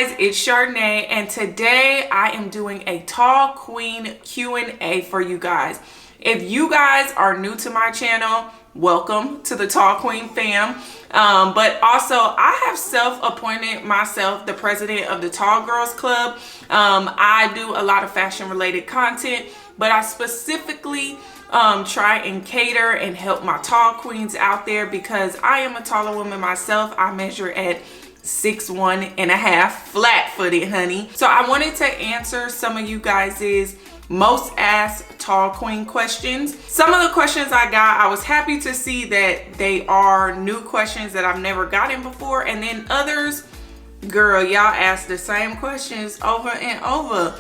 guys, it's Chardonnay, and today I am doing a Tall Queen Q&A for you guys. If you guys are new to my channel, welcome to the Tall Queen fam. But also, I have self-appointed myself the president of the Tall Girls Club. I do a lot of fashion related content, but I specifically try and cater and help my tall queens out there because I am a taller woman myself. I measure at 6'1.5", flat-footed, honey. So I wanted to answer some of you guys' most asked tall queen questions. Some of the questions I got, I was happy to see that they are new questions that I've never gotten before, and then others, girl, y'all ask the same questions over and over.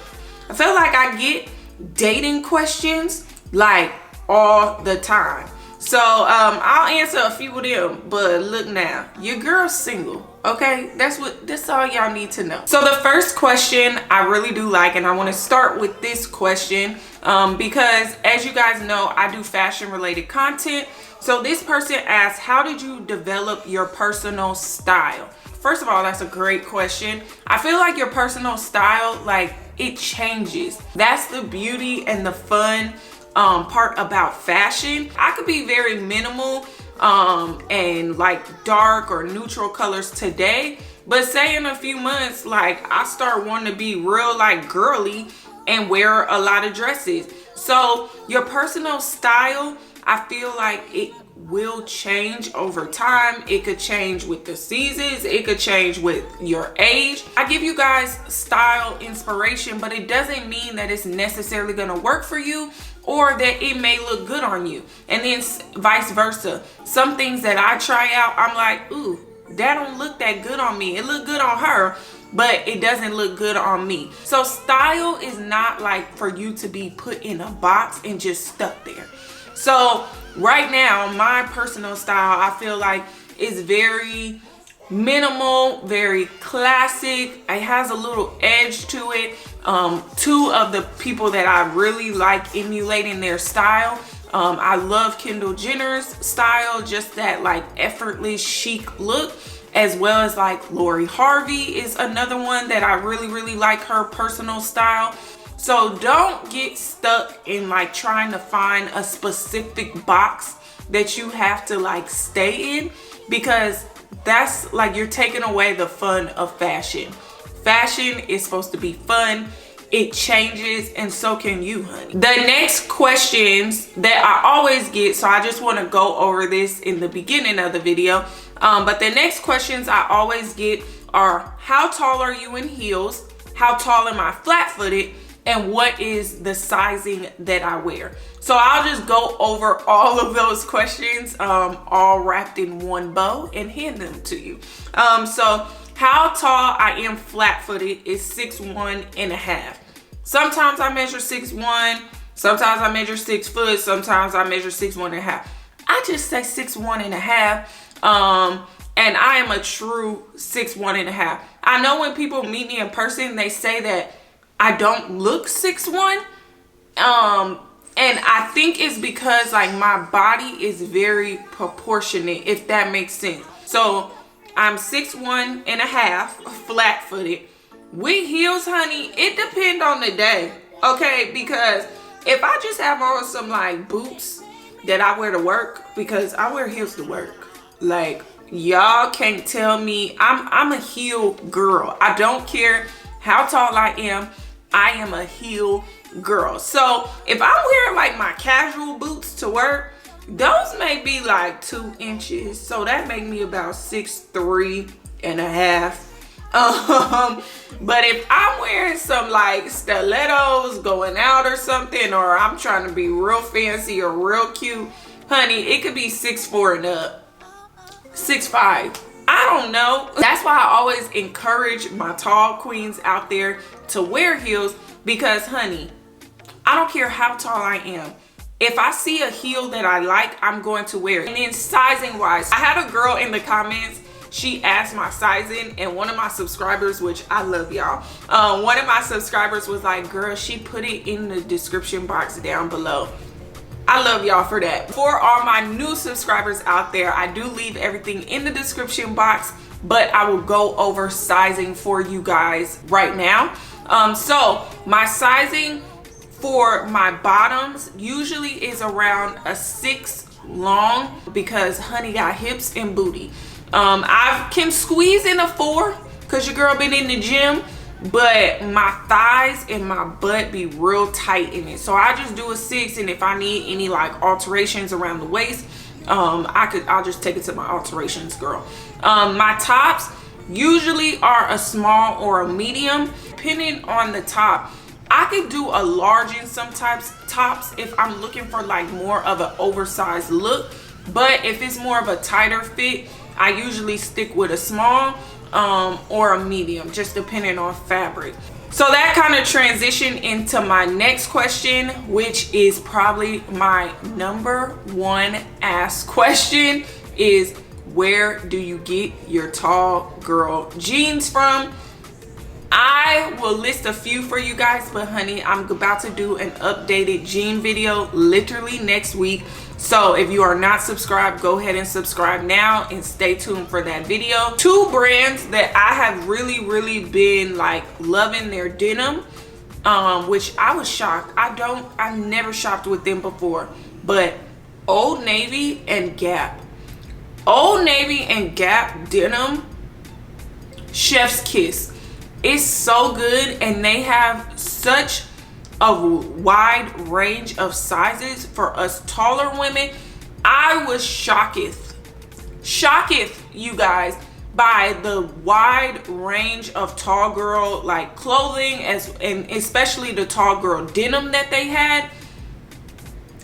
I feel like I get dating questions like all the time. So I'll answer a few of them, but look now, your girl's single, okay? That's all y'all need to know. So the first question I really do like, and I want to start with this question because as you guys know, I do fashion related content. So this person asks, how did you develop your personal style? First of all, that's a great question. I feel like your personal style, like, it changes. That's the beauty and the fun part about fashion. I could be very minimal and like dark or neutral colors today, but say in a few months, like, I start wanting to be real like girly and wear a lot of dresses. So your personal style, I feel like it will change over time. It could change with the seasons, it could change with your age. I give you guys style inspiration, but it doesn't mean that it's necessarily gonna work for you or that it may look good on you, and then vice versa. Some things that I try out, I'm like, ooh, that don't look that good on me. It look good on her, but it doesn't look good on me. So style is not like for you to be put in a box and just stuck there. So right now, my personal style, I feel like, is very minimal, very classic. It has a little edge to it. Two of the people that I really like emulating their style, I love Kendall Jenner's style, just that like effortless chic look, as well as like Lori Harvey is another one that I really like her personal style. So don't get stuck in like trying to find a specific box that you have to like stay in, because that's like you're taking away the fun of fashion. Fashion is supposed to be fun. It changes, and so can you, honey. The next questions that I always get, so I just want to go over this in the beginning of the video, but the next questions I always get are, how tall are you in heels? How tall am I flat-footed? And what is the sizing that I wear? So I'll just go over all of those questions all wrapped in one bow and hand them to you. So how tall I am flat-footed is 6'1.5". Sometimes I measure 6'1", sometimes I measure 6 foot, sometimes I measure 6'1.5". I just say 6'1.5", and I am a true 6'1.5". I know when people meet me in person, they say that I don't look 6'1", and I think it's because like my body is very proportionate, if that makes sense. So I'm 6'1.5", flat-footed. With heels, honey, it depends on the day, okay? Because if I just have on some like boots that I wear to work, because I wear heels to work, like, y'all can't tell me I'm a heel girl. I don't care how tall I am a heel girl. So if I'm wearing like my casual boots to work, those may be like 2 inches. So that make me about 6'3.5". But if I'm wearing some like stilettos going out or something, or I'm trying to be real fancy or real cute, honey, it could be 6'4" and up, 6'5". I don't know. That's why I always encourage my tall queens out there to wear heels, because honey, I don't care how tall I am. If I see a heel that I like, I'm going to wear it. And then sizing wise, I had a girl in the comments, she asked my sizing, and one of my subscribers, which I love y'all, one of my subscribers was like, girl, she put it in the description box down below. I love y'all for that. For all my new subscribers out there, I do leave everything in the description box. but I will go over sizing for you guys right now. So my sizing for my bottoms usually is around a 6 long, because honey got hips and booty. I can squeeze in a 4 because your girl been in the gym, but my thighs and my butt be real tight in it. So I just do a 6, and if I need any like alterations around the waist, I'll just take it to my alterations girl. My tops usually are a small or a medium. Depending on the top, I could do a large in some tops if I'm looking for like more of an oversized look. But if it's more of a tighter fit, I usually stick with a small or a medium, just depending on fabric. So that kind of transitioned into my next question, which is probably my #1 asked question, is where do you get your tall girl jeans from? I will list a few for you guys, but honey, I'm about to do an updated jean video literally next week. So if you are not subscribed, go ahead and subscribe now and stay tuned for that video. 2 brands that I have really been like loving their denim, which I was shocked. I never shopped with them before, but Old Navy and Gap. Old Navy and Gap denim, chef's kiss. It's so good, and they have such a wide range of sizes for us taller women. I was shocketh, you guys, by the wide range of tall girl like clothing, and especially the tall girl denim that they had.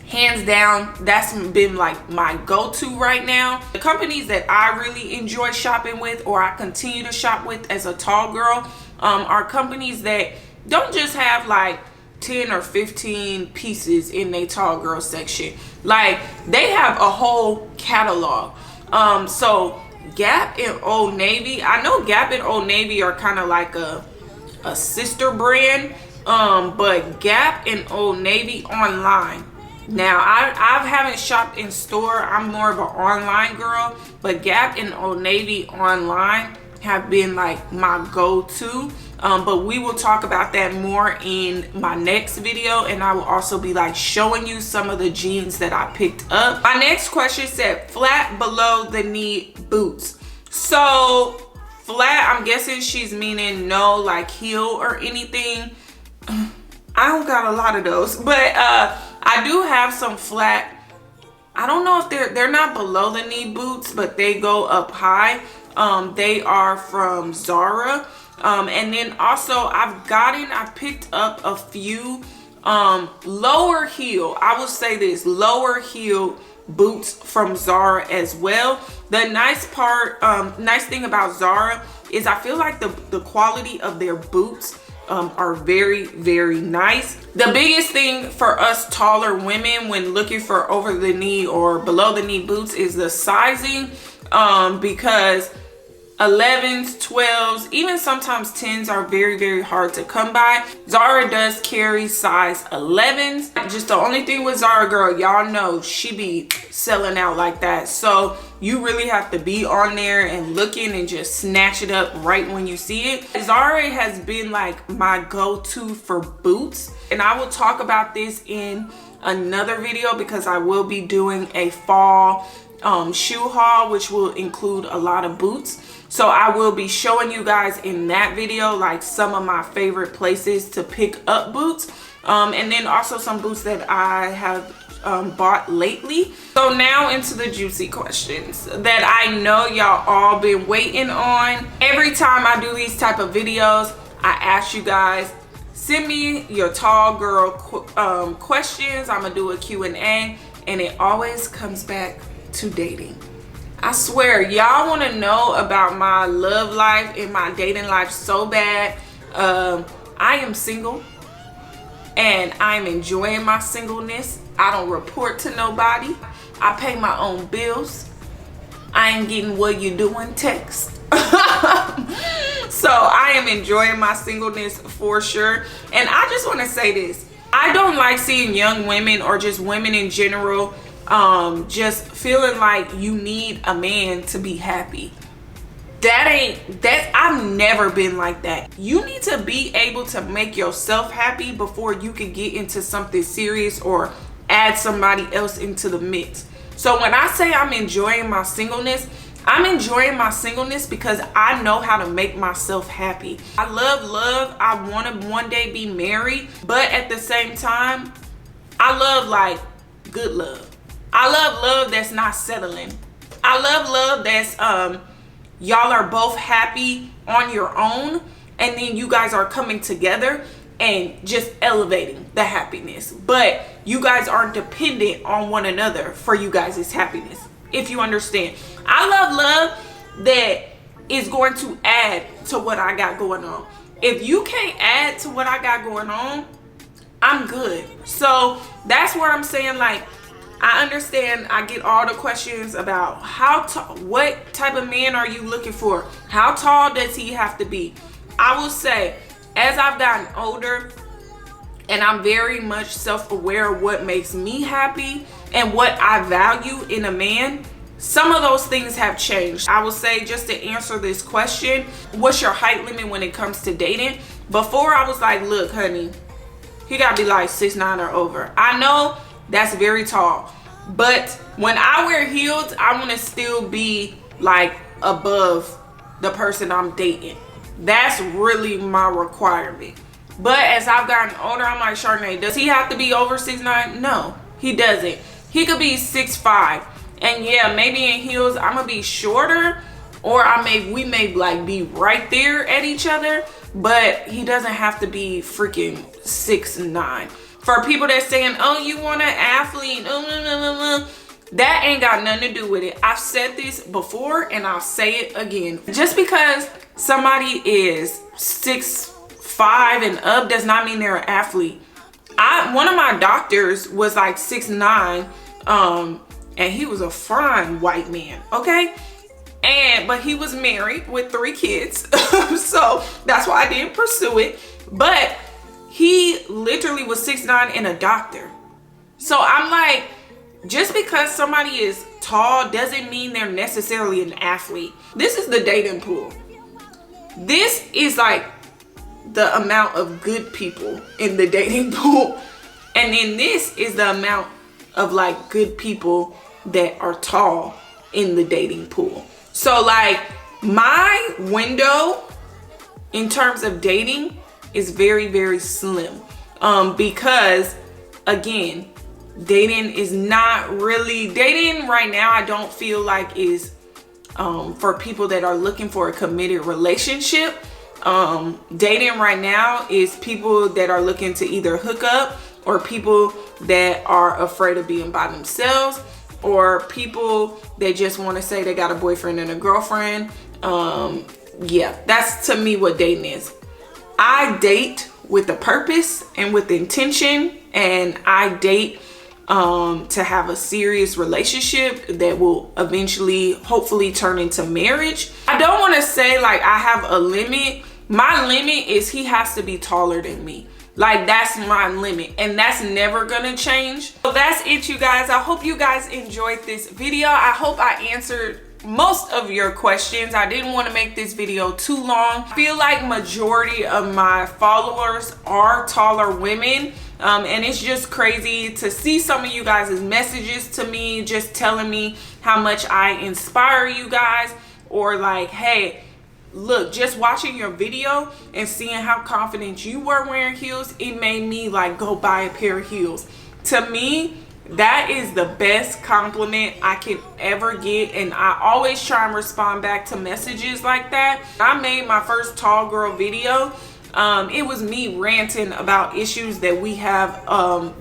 Hands down, that's been like my go-to right now. The companies that I really enjoy shopping with, or I continue to shop with as a tall girl, are companies that don't just have like 10 or 15 pieces in their tall girl section. Like, they have a whole catalog. So Gap and Old Navy, I know Gap and Old Navy are kind of like a sister brand, but Gap and Old Navy online. Now, I haven't shopped in store. I'm more of an online girl, but Gap and Old Navy online have been like my go-to. But we will talk about that more in my next video, and I will also be like showing you some of the jeans that I picked up. My next question said flat below the knee boots. So flat, I'm guessing she's meaning no like heel or anything. I don't got a lot of those, but I do have some flat. I don't know if they're not below the knee boots, but they go up high. They are from Zara. And then also I picked up a few lower heel, I will say this, lower heel boots from Zara as well. The nice thing about Zara is I feel like the quality of their boots are very nice. The biggest thing for us taller women when looking for over the knee or below the knee boots is the sizing, because 11s, 12s, even sometimes 10s are very hard to come by. Zara does carry size 11s. Just the only thing with Zara, girl, y'all know she be selling out like that. So you really have to be on there and looking and just snatch it up right when you see it. Zara has been like my go-to for boots, and I will talk about this in another video because I will be doing a fall shoe haul, which will include a lot of boots. So I will be showing you guys in that video like some of my favorite places to pick up boots, and then also some boots that I have bought lately. So now into the juicy questions that I know y'all all been waiting on. Every time I do these type of videos, I ask you guys, send me your tall girl questions. I'm gonna do a Q&A, and it always comes back to dating. I swear, y'all want to know about my love life and my dating life so bad. I am single, and I'm enjoying my singleness. I don't report to nobody. I pay my own bills. I ain't getting what you doing text. So I am enjoying my singleness for sure. And I just want to say this. I don't like seeing young women or just women in general just feeling like you need a man to be happy. I've never been like that. You need to be able to make yourself happy before you can get into something serious or add somebody else into the mix. So when I say I'm enjoying my singleness, I'm enjoying my singleness because I know how to make myself happy. I love. I want to one day be married, but at the same time, I love like good love. I love that's not settling. I love that's y'all are both happy on your own, and then you guys are coming together and just elevating the happiness. But you guys aren't dependent on one another for you guys' happiness, if you understand. I love that is going to add to what I got going on. If you can't add to what I got going on, I'm good. So that's where I'm saying, like, I understand. I get all the questions about what type of man are you looking for? How tall does he have to be? I will say, as I've gotten older and I'm very much self-aware of what makes me happy and what I value in a man, some of those things have changed. I will say, just to answer this question, what's your height limit when it comes to dating? Before, I was like, look, honey, he gotta be like 6'9" or over. I know that's very tall, but when I wear heels, I want to still be like above the person I'm dating. That's really my requirement. But as I've gotten older, I'm like, Chardonnay, does he have to be over 6'9"? No, he doesn't. He could be 6'5", and yeah, maybe in heels I'm gonna be shorter, or we may like be right there at each other, but he doesn't have to be freaking 6'9". For people that's saying, oh, you want an athlete, that ain't got nothing to do with it. I've said this before and I'll say it again. Just because somebody is 6'5" and up does not mean they're an athlete. One of my doctors was like 6'9", and he was a fine white man, okay? But he was married with 3 kids, so that's why I didn't pursue it. But he literally was 6'9" and a doctor. So I'm like, just because somebody is tall doesn't mean they're necessarily an athlete. This is the dating pool. This is like the amount of good people in the dating pool. And then this is the amount of like good people that are tall in the dating pool. So like my window in terms of dating is very, very slim, because again, dating right now, I don't feel like is for people that are looking for a committed relationship. Dating right now is people that are looking to either hook up, or people that are afraid of being by themselves, or people that just want to say they got a boyfriend and a girlfriend. Yeah, that's to me what dating is. I date with a purpose and with intention, and I date to have a serious relationship that will eventually, hopefully, turn into marriage. I don't want to say like I have a limit. My limit is he has to be taller than me. Like, that's my limit, and that's never gonna change. So that's it, you guys. I hope you guys enjoyed this video. I hope I answered most of your questions. I didn't want to make this video too long. I feel like majority of my followers are taller women, and it's just crazy to see some of you guys' messages to me, just telling me how much I inspire you guys, or like, hey, look, just watching your video and seeing how confident you were wearing heels, it made me like go buy a pair of heels. To me, that is the best compliment I can ever get, and I always try and respond back to messages like that. I made my first tall girl video. It was me ranting about issues that we have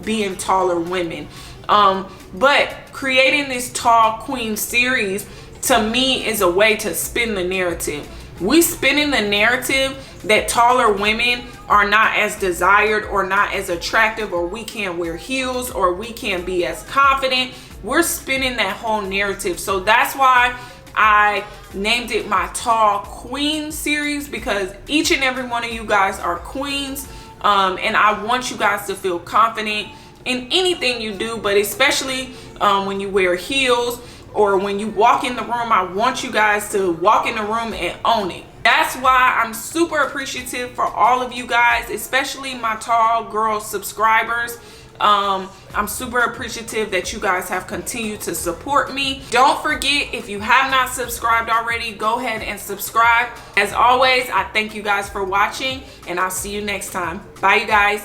being taller women. But creating this Tall Queen series to me is a way to spin the narrative. We spinning the narrative that taller women are not as desired or not as attractive, or we can't wear heels, or we can't be as confident. We're spinning that whole narrative. So that's why I named it my Tall Queen series, because each and every one of you guys are queens, and I want you guys to feel confident in anything you do, but especially when you wear heels, or when you walk in the room, I want you guys to walk in the room and own it. That's why I'm super appreciative for all of you guys, especially my tall girl subscribers. I'm super appreciative that you guys have continued to support me. Don't forget, if you have not subscribed already, go ahead and subscribe. As always, I thank you guys for watching, and I'll see you next time. Bye, you guys.